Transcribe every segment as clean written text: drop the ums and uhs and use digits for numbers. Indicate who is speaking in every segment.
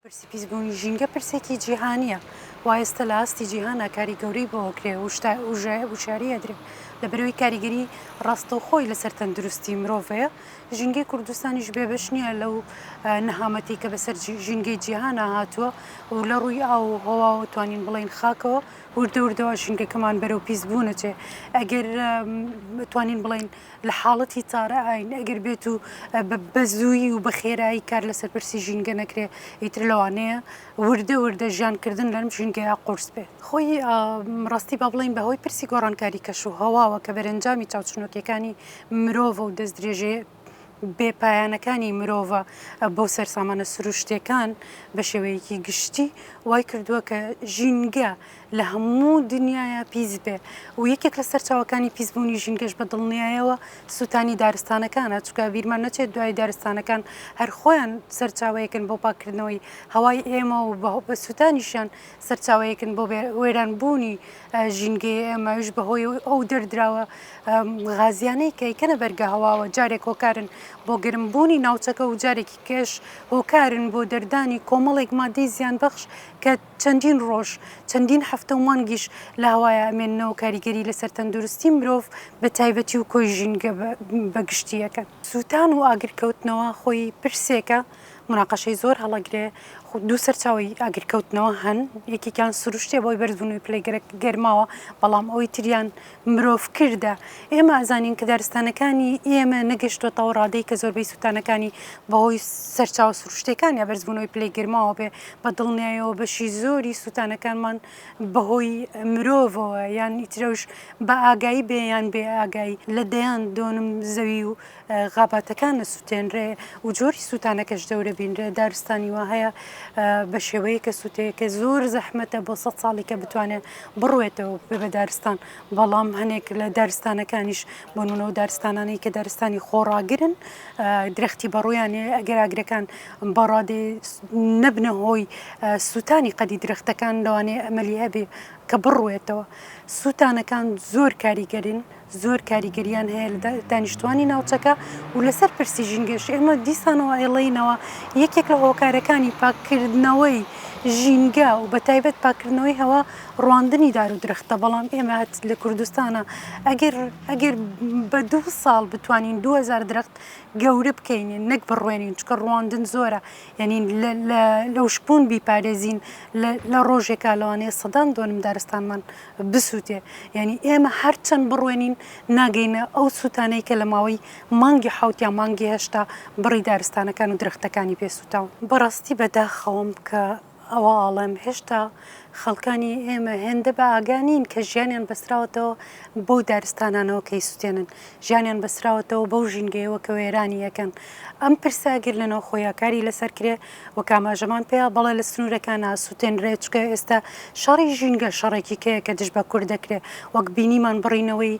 Speaker 1: پرسی پیسبوونی ژینگە پرسێکی جیهانیە و ئێستا لە ئاستی جیهانە کاریگەوری بۆکرێ وشاری ئەدرێ لە بەرەوەی کاریگەری ڕاستەوخۆی لەسەر تەندروستی مرۆڤەیە ژینگەی کوردستانیش بێبەش نییە لەو نەهامەتی کە بەسەر ژینگەی جیهانە هاتووە و لە ڕووی ئاو هەواوە توانین بڵین خاکەوە وردەوردەوە ژینگەکەمان بەرەو پیسبوونەچێ ئەگەر توانین بڵین لە حاڵەتی تارە ئاین ئەگەر بێت و بە زوویی و بە خێرایی کار لەسەر پرسی ژینگە نەکرێ ئیتر لەوانەیە وردە ژیانکردن لەم ژینگەیە قورس بێ خۆی ڕاستی با بڵین بەهۆی پرسی گۆڕانکاری کەش و هەواوە کە بەرەنجامی چاوچنۆکیەکانی مرۆڤ و دەستدرێژێ بێپایانەکانی مرۆڤە بەو سەرسامانە سروشتەکان بە شێوەیەکی گشتی وای کردووە کە ژینگە لە هەموو دنیاە پیس بێ و یەکێک لە سەرچاوەکانی پیسبوونی ژینگەش بە دڵنیایەوە سووتانی دارستانەکانە چکە بیرمان نەچێت دوای دارستانەکان هەر خۆیان سەرچاوەیەکن بۆ پاکردنەوەی هەوای ئێمە و بە سووتانیشان سەرچاوەیەکن بۆ وێرانبوونی ژینگەی ئێمەش بەهۆی ئەو دەردراوە غازیانەی کەیکەنە بەرگە هەواوە جارێک هۆکارن بۆ گرمبوونی ناوچەکە و جارێکی کێش هۆکارن بۆ دەردانی کۆمەڵێک مادەی زیان بەخش کە چەندین ڕۆژ چەندین هەفتە و مانگیش لە هەوایە ئەمێننەوە کاریگەری لەسەر تەندروستی مرۆڤ بە تایبەتی و کۆی ژینگە بەگشتیەکە سووتان و ئاگرکەوتنەوە خۆی پرسێکە مناقەشەی زۆر هەڵەگرێ دوو سەرچاوی ئاگرکەوتنەوە هەن یەکێکیان سروشتێ بۆی بەرزبوونی پلەی گەرماوە بەڵام ئەوی تریان مرۆڤ کردە ئێمە ئازانین کە دارستانەکانی ئێمە نەگەشتۆتەوە ڕادەی کە زۆربەی سووتانەکانی بەهۆی سەرچاو سروشتەکان یا بەرزبوونەوەی پلەی گەرماوە بێ بە دڵنیایەوە بەشی زۆری سووتانەکانمان بەهۆی مرۆڤەوە یان ئیترەوش بە ئاگایی بێ یان بێ ئاگایی لە دەیان دۆنم زەوی و غاباتەکان نەسووتێنرێ و جۆری سووتانەکەش دەورە بینرێ دارستانی وە هەیە بە شێوەیە کە سووتەیەکە زۆر زەحمەتە بۆ 100 ساڵی کە بتوانێت بڕوێتەوە بە دارستان بەڵام هەنێک لە دارستانەکانیش بۆ نونەوە دارستانانەی کە دارستانی خۆڕاگرن درەختی بەڕوویانێ ئەگەر ئاگرەکان بەڕادێ نەبنە هۆی سووتانی قەدی درەختەکان لەوانەیە ئەمەلی هەبێ کە بڕوێتەوە سووتانەکان زۆر کاریگەرن زۆر کاریگەریان هەیە لە دانیشتوانی ناوچەکە و لەسەر پرسی ژینگەش ئێمە دیسانەوە ئێڵەینەوە یەکێک لە هۆکارەکانی پاکردنەوەی ژینگە و بە تایبەت پاکردنەوەی هەوا ڕواندنی دار و درەختە بەڵام ئێمە هەت لە کوردستانە ئەگەر بە 2 ساڵ بتوانین 2000 درەخت گەورە بکەینێن نەک بڕوێنین چکە ڕواندن زۆرە یعنی لەو شپون بیپارێزین لە ڕۆژێکا لەوانەیە سەدان دۆنم دارستانمان بسووتێ یعنی ئێمە هەرچەند بڕوێنین ناگەینە ئەو سووتانەی کە لە ماوەی مانگی حوت یا مانگی هێشتا بڕی دارستانەکان و درەختەکانی پێسووتاون بەڕاستی بەداخەوم کە ئەوە ئاڵێم هێشتا خەڵکانی ئێمە هێندە بە ئاگانین کە ژیانیان بەسراوەتەوە بەو دارستانانەوە کەی سووتێنن ژیانیان بەسراوەتەوە بەو ژینگەیەوە کە وێرانی یەکەن ئەم پرساگر لەنەوە خۆیاکاری لەسەر کرێ و کاماژەمان پێیا بەڵێ لە سنوورەکان سووتێنرێ چکە ئێستا شەڕی ژینگە شەڕێکی کەیە کە دژ بە کوور دەکرێ وەک بینیمان بڕینەوەی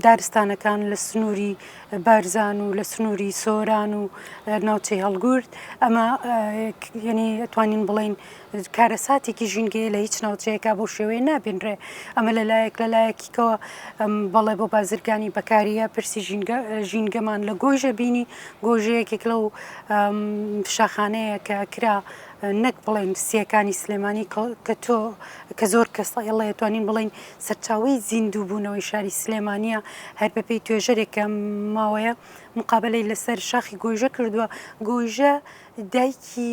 Speaker 1: دارستانەکان لە سنووری بارزان و لە سنووری سۆران و ناوچەی هەڵگورد ئەمە یعنی ئەتوانین بڵین کارەساتێکی ژینگەیە لە هیچ ناوچەیەکا بۆ شێوەیە نابێنرێ ئەمە لەلایەکیکەوە بەڵێ بۆ بازرگانی بەکاریە پرسی ژینگەمان لە گۆژە بینی گۆژەیەکێک لەو شاخانەیە کە کرا نەک بڵێن سیەکانی سلێمانی کە زۆر کەسەڵە توانین بڵین سەرچاوی زیندوو بوونەوەی شاری سلێمانیە هەر بەپێی توێژەرێکە ماوەیە مقابلەی لەسەر شاخی گۆژە کردووە گۆژە دایکی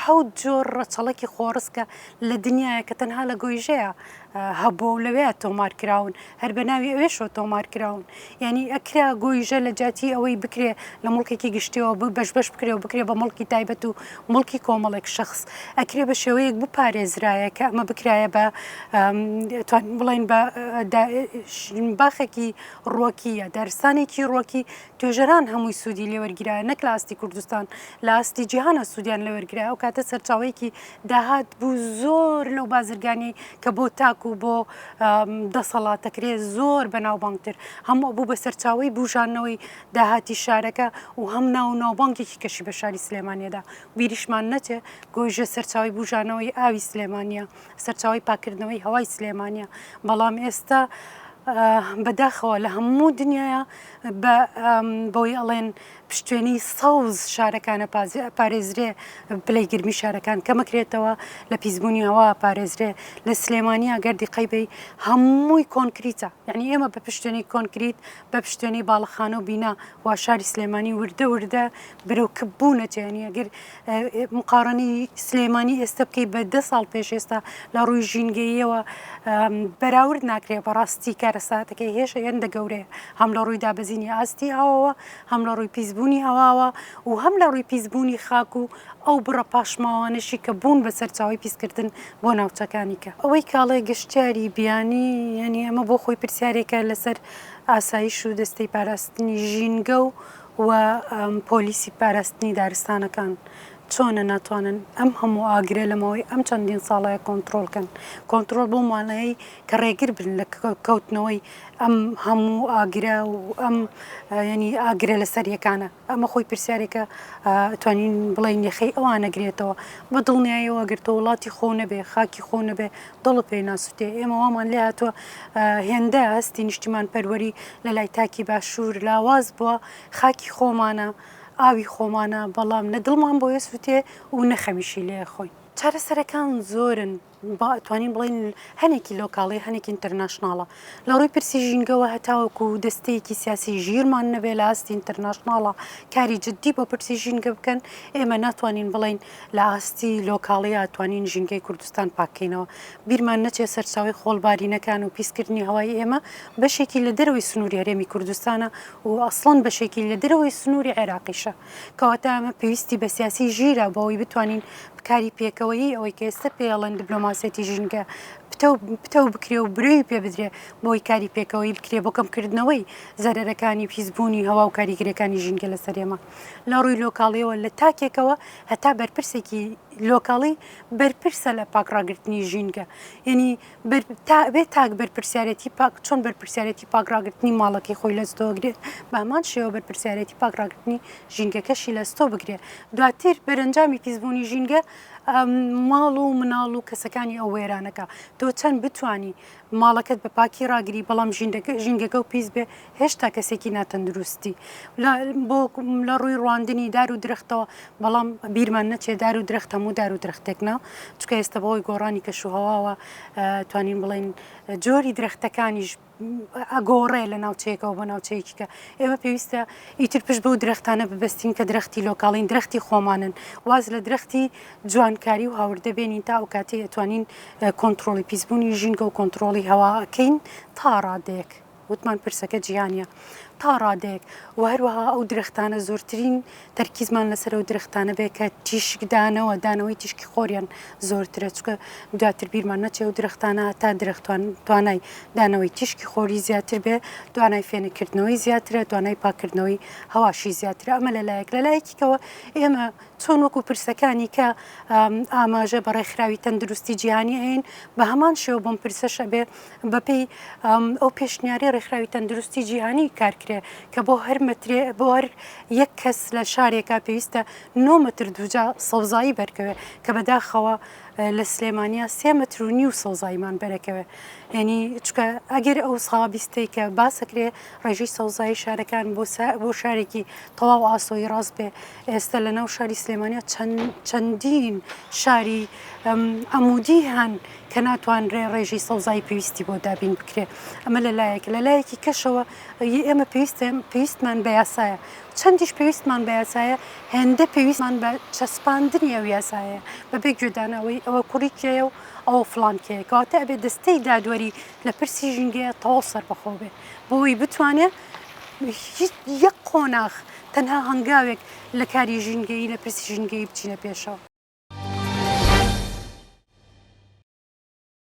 Speaker 1: حەوت جۆر ڕەچەڵەکی خۆڕسکە لە دنیاە کە تەنها لە گۆیژەیە هەبوو لەوەیە تۆمار کراون هەر بە ناوی ئەوێشەوە تۆمار کراون ینی ئەکرا گۆیژە لە جاتی ئەوەی بکرێ لە مڵکێکی گشتیەوە بەش بکرێ و بکرێ بە مڵکی تایبەت و مڵکی کۆمەڵێک شخص ئەکرێ بە شێوەیەک بپارێزرایە کە ئەمە بکرایە بە بڵین بە باخێکی ڕۆکیە دارستانێکی ڕۆکی توێژەران هەمووی سوودی لێوەرگرایە نەک لە ئاستی کوردستان لە ئاستی جیهانە سوودیان لێوەرگرای ئەو کاتە سەرچاوەیەکی داهات بوو زۆر لەو بازرگانی کە بۆ تاکو و بۆ دەسەڵاتەکرێ زۆر بەناوبانگتر هەموو بوو بە سەرچاوی بژانەوەی داهاتی شارەکە و هەم ناوبانگێکی کەشی بە شاری سلێمانیەدا بیریشمان نەچێ گۆژە سەرچاوی بژانەوەی ئاوی سلێمانیا سەرچاوی پاکردنەوەی هەوای سلێمانیا بەڵام ئێستا بەداخەوە لە هەموو دنیاە بەوەی ئەڵێن پشتێنی سەوز شارەکانە پارێزرێ پلەی گرمی شارەکان کەمەکرێتەوە لە پیسبوونی هەوا پارێزرێ لە سلێمانی ئەگەردی قەیبەی هەمووی کۆنکریتە یعنی ئێمە بە پشتێنی کۆنکریت بە پشتێنی باڵەخانە و بینا وا شاری سلێمانی وردە برەوکبوونەتێ ینی ئەگەر مقارنی سلێمانی ئێستا بکەی بە 10 ساڵ پێش ئێستا لە ڕووی ژینگەییەوە بەراورد ناکرێت بەڕاستی کارەساتەکەی هێشە هێندە گەورەیە هەم لە ڕووی دابەزینی ئاستی ئاوەوە هەم لە ڕووی پیسبوونی هەواوە و هەم لە ڕووی پیسبوونی خاک و ئەو بڕە پاشماوانشی کە بوون بە سەرچاوی پیسکردن بۆ ناوچەکانی کە ئەوەی کاڵێ گەشتیاری بیانی ینی ئەمە بۆ خۆی پرسیارێکە لەسەر ئاسایش و دەستەی پاراستنی ژینگە و پۆلیسی پاراستنی دارستانەکان چۆنە ناتوانن ئەم هەموو ئاگرە لەمەوەی ئەم چەندین ساڵەیە کۆنتترۆلکەن کۆنتترۆل بۆ مانایی کە ڕێگر بن لە کەوتنەوەی ئەم هەموو ئاگرە و ئەم ینی ئاگرە لە سەریەکانە ئەمە خۆی پرسیارێکە توانین بڵین یەخەی ئەوانەگرێتەوە بە دڵنیاییەوە گرتە وڵاتی خۆ نەبێ خاکی خۆ نەبێ دڵ پێی ناسووتێ ئێمە وامان لێ هاتووە هێندە هەستی نیشتیمان پەروەری لە لای تاکی باشوور لاواز بووە خاکی خۆمانە ئاوی خۆمانە بەڵام نە دڵمان بۆیە سووتێ و نەخەمیشی لێ خۆی چارەسەرەکان زۆرن توانین بڵین هەنێکی لۆکاڵی هەنێکی ئینتەرناشناڵە لە ڕووی پرسی ژینگەوە هەتاوەکو دەستەیەکی سیاسی ژیرمان نەبێ لە ئاستی ئینتەرناشناڵە کاری جددی بۆ پرسی ژینگە بکەن ئێمە ناتوانین بڵین لە ئاستی لۆکاڵی توانین ژینگەی کوردستان پاکەینەوە بیرمان نەچێ سەرچاوی خۆڵبارینەکان و پیسکردنی هەوای ئێمە بەشێکی لە دەرەوەی سنووری هەرێمی کوردستانە و ئەسڵەن بەشێکی لە دەرەوەی سنووری عێراقیشە کەواتە ئەمە پێویستی بە سیاسی ژیرە بۆەوەی بتوانین بکاری پێکەوەی ئەوەی کە ئێستا پێڵەن دیپلۆماسیەتی ژینگە پتە بکرێ و برێوی پێ بدرێ بۆی کاری پێکەوەی بکرێ بۆ کەمکردنەوەی زەرەرەکانی پیسبوونی هەوا و کاریگرەکانی ژینگە لە سەرێمە لە ڕووی لۆکاڵیەوە لە تاکێکەوە هەتا بەرپرسێکی لۆکاڵی بەرپرسە لە پاکڕاگررتنی ژینگە یعنی بێ تاک بەرپرسیارەتی پاک چۆن بەرپرسیارەتی پاکڕاگررتنی ماڵەکەی خۆی لەستۆگرێت بەمان شێوە بەرپرسیارەتی پاکڕاگررتنی ژینگەکەشی لەستۆ بگرێ دواتر بەرەنجامی پیسبوونی ژینگە ماڵ و مناڵ و کەسەکانی ئەو وێرانەکە تۆ چەند بتانی ماڵەکەت بە پاکی ڕاگری بەڵام ژینگەکە و پیس بێ هێشتا کەسێکی ناتەندروستی بۆ لە ڕووی ڕواندنی دار و درختەوە بەڵام بیرمان نەچێ دار و درخت هەموو دار و درختێکنا چکە ئێستا بەوەی گۆڕانی کەشوهەواوە توانین بڵین جۆری درختەکانیش ئەگۆڕێ لە ناوچەیەکەوە بە ناوچەیەکیکە ئێمە پێویستە ئیتر پشت بەو درختانە ببەستین کە درختی لۆکاڵین درختی خۆمانن واز لە درختی جوانکاری و هاوردە بێنین تا ئەو کاتێ ئەتوانین کۆنتترۆلی پیسبوونی ژینگە و کۆنتترۆلی هەواکەین تا ڕادەیەک وتمان پرسەکە جیهانیە تا ڕادێک و هەروەها ئەو درختانە زۆرترین تەرکیزمان لەسەر ئەو درختانە بێ کە تیشکدانەوە دانەوەی تیشکی خۆریان زۆرترە چکە دواتر بیرمان نەچێ و درختانە تا درختوان توانای دانەوەی تیشکی خۆری زیاتر بێ دوانای فێنەکردنەوەی زیاترە دوانای پاکردنەوەی هەواشی زیاترە ئەمە لەلایەک لەلایەکیکەوە ئێمە چۆن وەکو پرسەکانی کە ئاماژە بە ڕێکخراوی تەندروستی جیهانی هەین بە هەمان شێوە بۆم پرسەشە بێ بەپێی ئەو پێشنیاری ڕێکخراوی تەندروستی جیهانی کارکرێ کە بۆ هەر مەترێ بۆ هەر یەک کەس لە شارێکا پێویستە 9 مەتر دووجا سەوزایی بەرکەوێ کە بەداخەوە لە سلێمانیا 3 مەتر و نیو سەوزاییمان بەرەکەوێ ینی چکە ئەگەر ئەو سابیستەی کە باسەکرێ ڕێژەی سەوزایی شارەکان بۆ شارێکی تەواو ئاسۆی ڕاست بێ ئێستا لە ناو شاری سلێمانیا چەندین شاری ئەمودی هەن کە ناتوانرێ ڕێژی سەوزایی پێویستی بۆ دابین بکرێ ئەمە لەلایەکی کەشەوە ئێمە پێویستمان بە یاسایە چەندیش پێویستمان بە یاسایە هێندە پێویستمان بە چەسپاندنی ئەو یاسایە بەبێ گوێدانەوەی ئەوە کوڕیکێە و ئەوە فڵانکەیە کەواتە ئەبێ دەستەی دادوەری لە پرسی ژینگەیە تەواو سەربەخۆ بێ بۆی بتوانێت یەک قۆناغ تەنها هەنگاوێک لە کاری ژینگەیی لە پرسی ژینگەیی بچینە پێشەوە